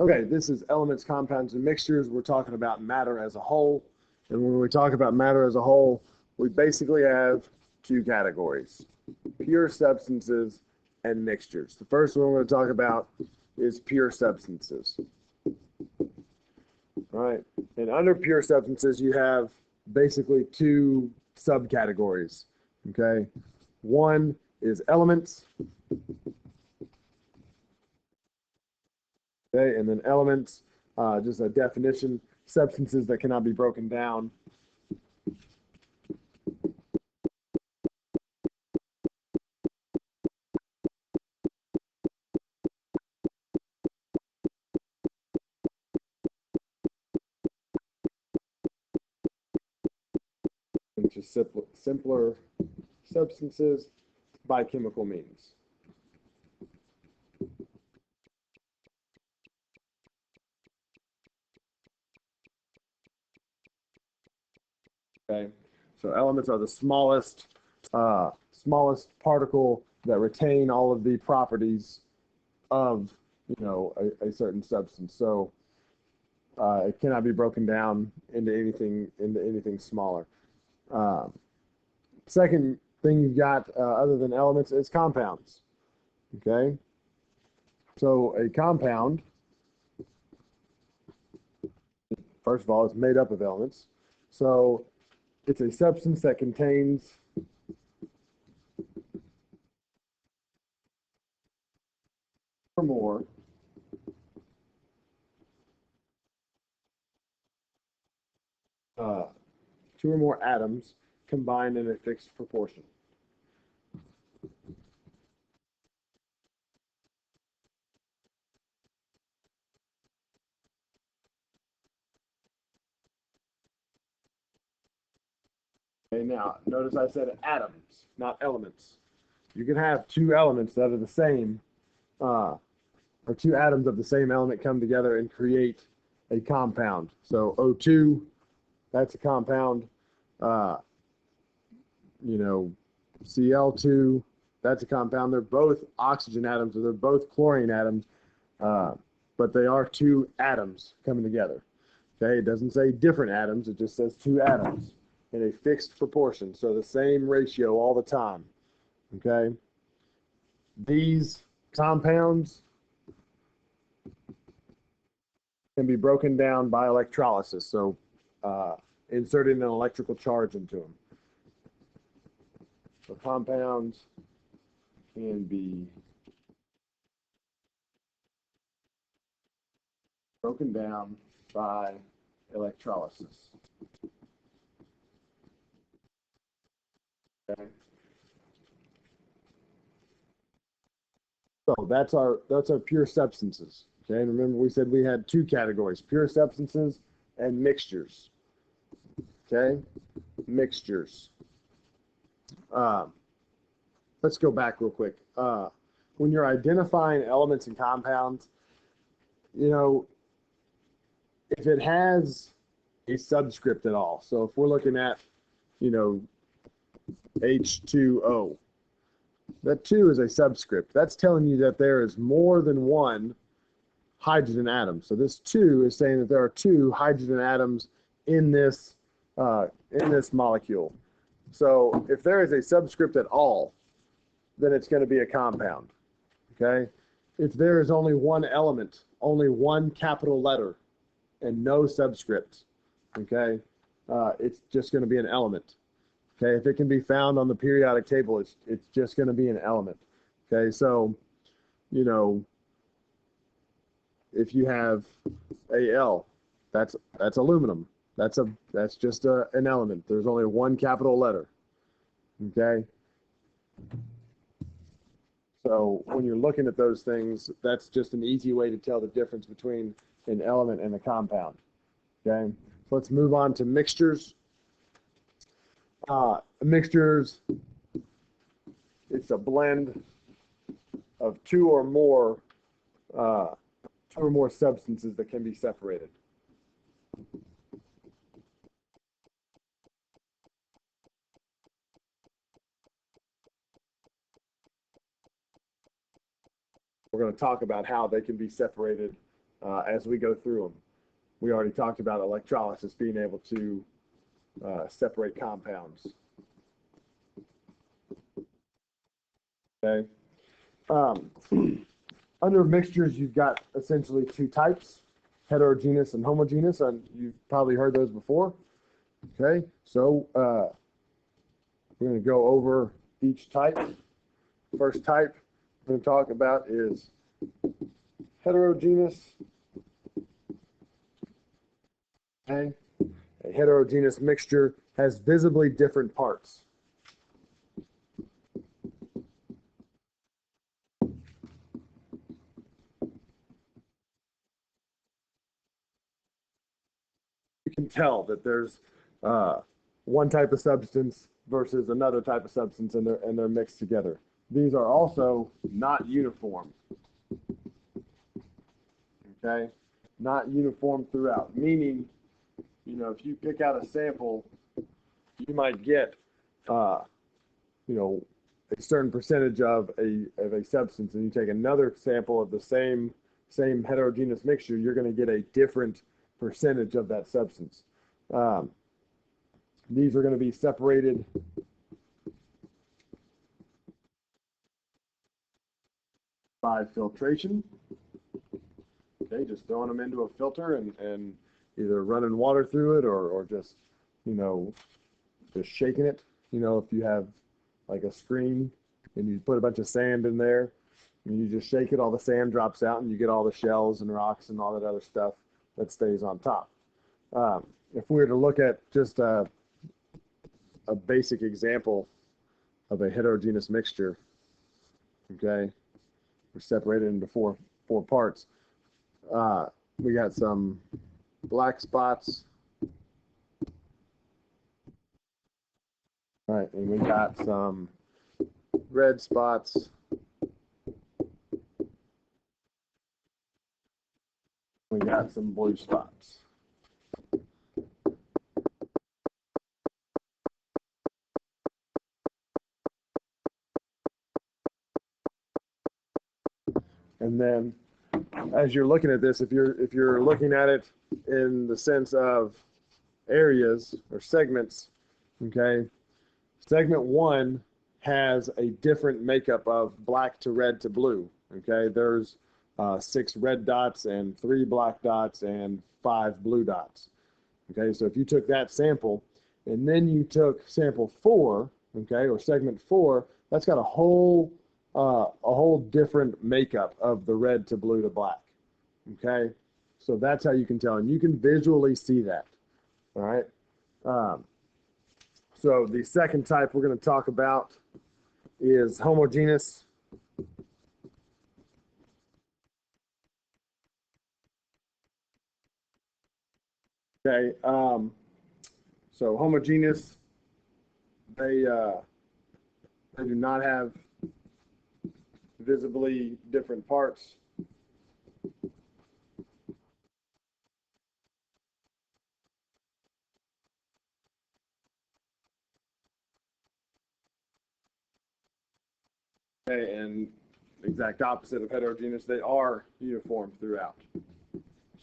Okay, this is elements, compounds, and mixtures. We're talking about matter as a whole. And when we talk about matter as a whole, we basically have two categories, pure substances and mixtures. The first one we're going to talk about is pure substances. All right, and under pure substances, you have basically two subcategories. Okay, one is elements. Okay, and then elements, just a definition, substances that cannot be broken down. Into simpler substances by chemical means. Okay, so elements are the smallest particle that retain all of the properties of a certain substance. So it cannot be broken down into anything smaller. Second thing you've got other than elements is compounds. Okay, so a compound, first of all, is made up of elements. So it's a substance that contains or more uh, two or more atoms combined in a fixed proportion. Okay, now notice I said atoms, not elements. You can have two elements that are the same, or two atoms of the same element come together and create a compound. So O2, that's a compound. Uh, Cl2, that's a compound. They're both oxygen atoms, or they're both chlorine atoms, but they are two atoms coming together. Okay, it doesn't say different atoms, it just says two atoms in a fixed proportion, so the same ratio all the time. Okay, these compounds can be broken down by electrolysis, so inserting an electrical charge into them. So compounds can be broken down by electrolysis. Okay. So that's our pure substances. Okay, and remember we said we had two categories: pure substances and mixtures. Okay, mixtures. Let's go back real quick. When you're identifying elements and compounds, if it has a subscript at all. So if we're looking at, H2O, that 2 is a subscript. That's telling you that there is more than one hydrogen atom. So this 2 is saying that there are two hydrogen atoms in this molecule. So if there is a subscript at all, then it's going to be a compound. Okay? If there is only one element, only one capital letter, and no subscript, okay, it's just going to be an element. Okay, if it can be found on the periodic table, it's just going to be an element. Okay, so if you have Al, that's aluminum. That's just an element. There's only one capital letter. Okay. So when you're looking at those things, that's just an easy way to tell the difference between an element and a compound. Okay. So let's move on to mixtures. Mixtures, it's a blend of two or more substances that can be separated. We're going to talk about how they can be separated as we go through them. We already talked about electrolysis being able to separate compounds. Okay. Under mixtures, you've got essentially two types, heterogeneous and homogeneous, and you've probably heard those before. Okay, so we're going to go over each type. First type we're going to talk about is heterogeneous. Okay, a heterogeneous mixture has visibly different parts. You can tell that there's one type of substance versus another type of substance, and they're mixed together. These are also not uniform. Okay, not uniform throughout. Meaning, you know, if you pick out a sample, you might get, you know, a certain percentage of a substance, and you take another sample of the same heterogeneous mixture, you're going to get a different percentage of that substance. These are going to be separated by filtration. Okay, just throwing them into a filter and either running water through it or just, you know, just shaking it. You know, if you have like a screen and you put a bunch of sand in there and you just shake it, all the sand drops out and you get all the shells and rocks and all that other stuff that stays on top. If we were to look at just a basic example of a heterogeneous mixture, okay, we're separated into four parts. We got some black spots. All right, and we got some red spots. We got some blue spots. And then as you're looking at this, if you're looking at it in the sense of areas or segments, okay, segment 1 has a different makeup of black to red to blue. Okay, there's 6 red dots and 3 black dots and 5 blue dots. Okay, so if you took that sample and then you took sample 4, okay, or segment 4, that's got a whole different makeup of the red to blue to black. Okay, so that's how you can tell, and you can visually see that. All right. So the second type we're going to talk about is homogeneous. Okay. So homogeneous, they do not have visibly different parts. Okay, and exact opposite of heterogeneous, they are uniform throughout.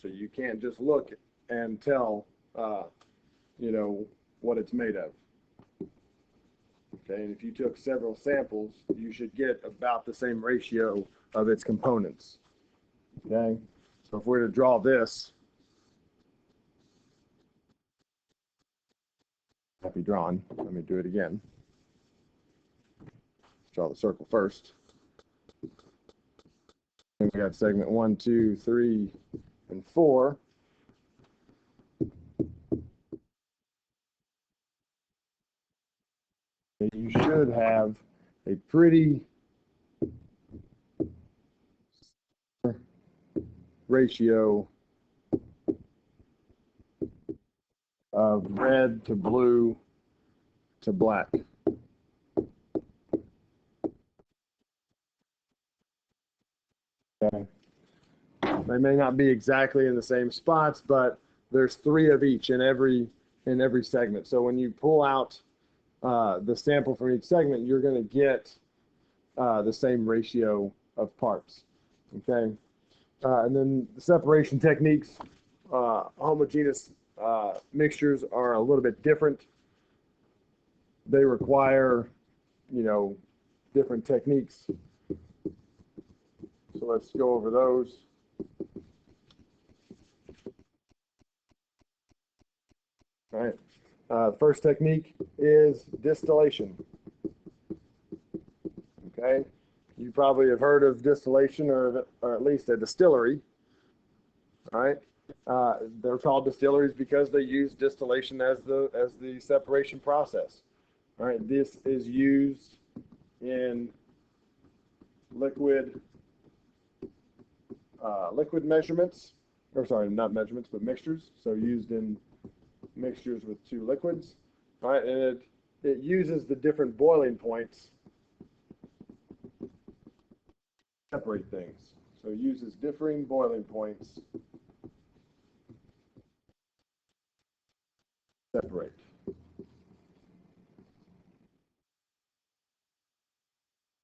So you can't just look and tell, you know, what it's made of. Okay, and if you took several samples, you should get about the same ratio of its components. Okay, so if we're to draw this, happy drawn. Let me do it again. Draw the circle first. And we got segment 1, 2, 3, and 4. And you should have a pretty ratio of red to blue to black. Okay. They may not be exactly in the same spots, but there's 3 of each in every segment. So when you pull out the sample from each segment, you're going to get the same ratio of parts. Okay. And then the separation techniques, homogeneous mixtures are a little bit different. They require, different techniques. So let's go over those. All right. The first technique is distillation. Okay. You probably have heard of distillation, or at least a distillery. All right. They're called distilleries because they use distillation as the separation process. All right. This is used in liquid measurements, or sorry, not measurements, but mixtures. So used in mixtures with two liquids. All right, and it uses the different boiling points to separate things. So it uses differing boiling points to separate.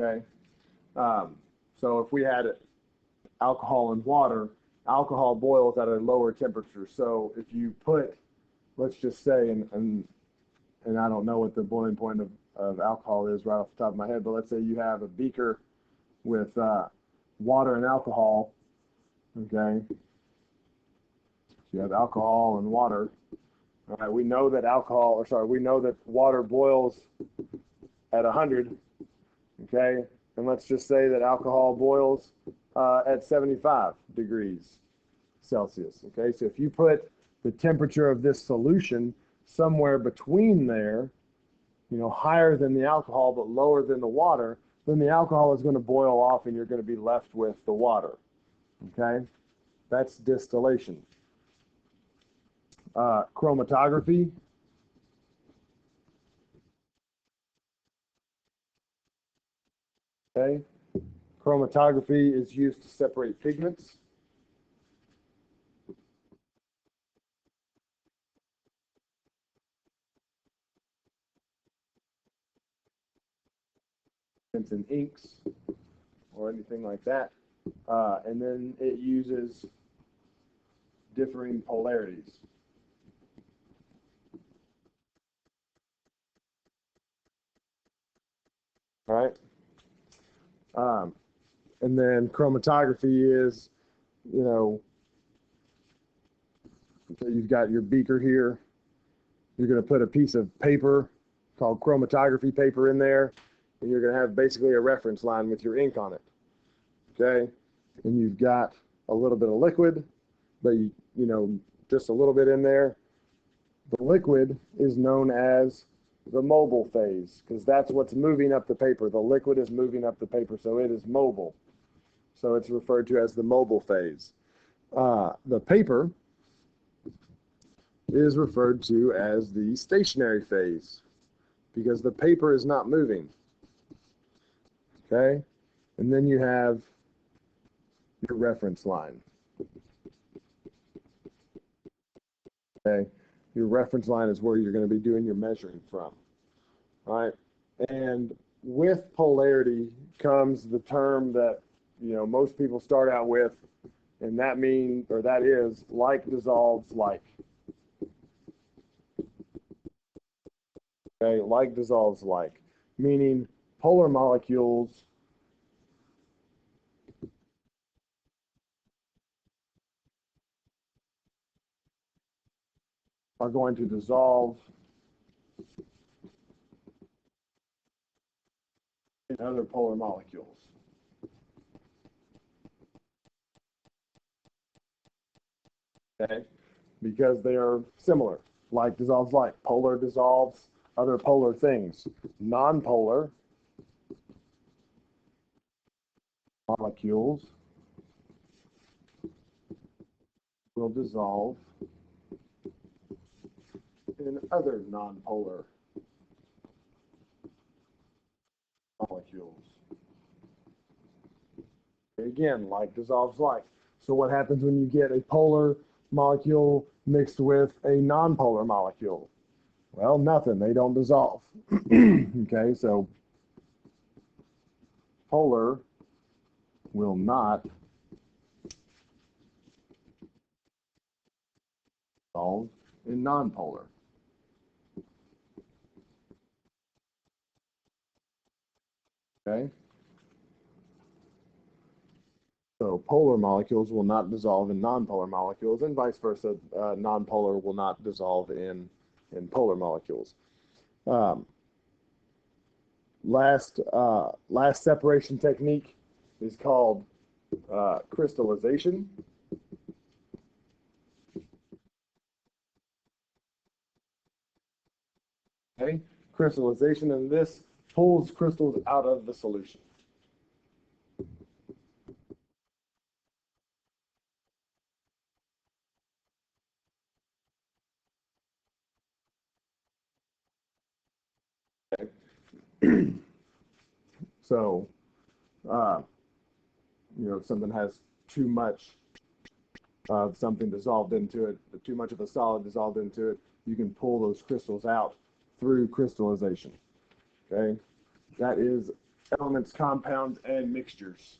Okay. So if we had alcohol and water, alcohol boils at a lower temperature. So if you put, let's just say, and I don't know what the boiling point of alcohol is right off the top of my head, but let's say you have a beaker with water and alcohol. Okay. So you have alcohol and water. All right. We know that water boils at 100. Okay. And let's just say that alcohol boils at 75 degrees Celsius. Okay. So if you put the temperature of this solution somewhere between there, higher than the alcohol but lower than the water, then the alcohol is going to boil off and you're going to be left with the water. Okay. That's distillation. Chromatography. Okay. Chromatography is used to separate pigments. And inks or anything like that. And then it uses differing polarities. All right. And then chromatography is, so you've got your beaker here. You're going to put a piece of paper called chromatography paper in there, and you're going to have basically a reference line with your ink on it. Okay. And you've got a little bit of liquid, but just a little bit in there. The liquid is known as the mobile phase because that's what's moving up the paper. The liquid is moving up the paper, so it is mobile. So it's referred to as the mobile phase. The paper is referred to as the stationary phase because the paper is not moving. Okay? And then you have your reference line. Okay? Your reference line is where you're going to be doing your measuring from. All right? And with polarity comes the term that most people start out with, and that is like dissolves like. Okay, like dissolves like, meaning polar molecules are going to dissolve in other polar molecules. Okay, because they are similar. Like dissolves like. Polar dissolves other polar things. Non-polar molecules will dissolve in other non-polar molecules. Again, like dissolves like. So what happens when you get a polar molecule mixed with a non-polar molecule? Well, nothing. They don't dissolve. Okay, so polar will not dissolve in nonpolar. Okay? So polar molecules will not dissolve in nonpolar molecules, and vice versa. Nonpolar will not dissolve in polar molecules. Last separation technique is called crystallization. Okay, crystallization, and this pulls crystals out of the solution. Okay. So, if something has too much of something dissolved into it, too much of a solid dissolved into it, you can pull those crystals out through crystallization. Okay, that is elements, compounds, and mixtures.